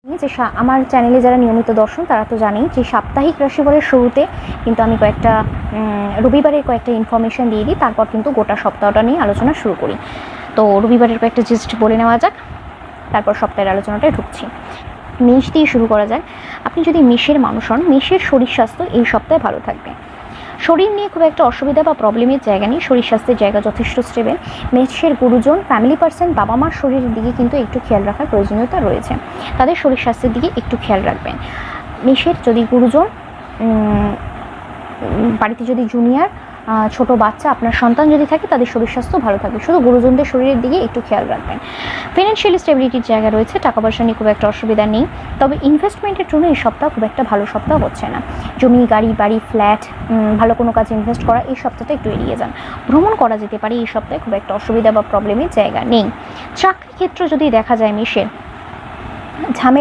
যে আমার চ্যানেলে যারা নিয়মিত দর্শন তারা তো জানেই যে সাপ্তাহিক রাশিফলের শুরুতে কিন্তু আমি কয়েকটা রবিবারের কয়েকটা ইনফরমেশন দিয়ে দিই, তারপর কিন্তু গোটা সপ্তাহটা নিয়ে আলোচনা শুরু করি। তো রবিবারের কয়েকটা জিস্ট বলে নেওয়া যাক, তারপর সপ্তাহের আলোচনাটায় ঢুকছি। মেষ দিয়ে শুরু করা যায়। আপনি যদি মেষের মানুষ হন, মেষের শরীর স্বাস্থ্য এই সপ্তাহে ভালো থাকবে। শরীর নিয়ে খুব একটা অসুবিধা বা প্রবলেমের জায়গা নেই, শরীর স্বাস্থ্যের জায়গা যথেষ্ট স্টেবল। মেষের গুরুজন, ফ্যামিলি পার্সন, বাবা মার শরীরের দিকে কিন্তু একটু খেয়াল রাখার প্রয়োজনীয়তা রয়েছে, তাদের শরীর স্বাস্থ্যের দিকে একটু খেয়াল রাখবেন। মেষের যদি গুরুজন, বাড়িতে যদি জুনিয়র ছোট বাচ্চা আপনার সন্তান যদি থাকে তাদের শরীর স্বাস্থ্য ভালো থাকবে, শুধু গুরুজনদের শরীরের দিকে একটু খেয়াল রাখবেন। ফিনান্সিয়াল স্টেবিলিটির জায়গা রয়েছে, টাকা পয়সা নিয়ে খুব একটা অসুবিধা নেই, তবে ইনভেস্টমেন্টের জন্য এই সপ্তাহ খুব একটা ভালো সপ্তাহ হচ্ছে না। জমি, গাড়ি, বাড়ি, ফ্ল্যাট, ভালো কোনো কাজে ইনভেস্ট করা এই সপ্তাহটা একটু এড়িয়ে যান। ভ্রমণ করা যেতে পারে এই সপ্তাহে, খুব একটা অসুবিধা বা প্রবলেমের জায়গা নেই। চাকরি ক্ষেত্র যদি দেখা যায় মেষের, ঝামেলা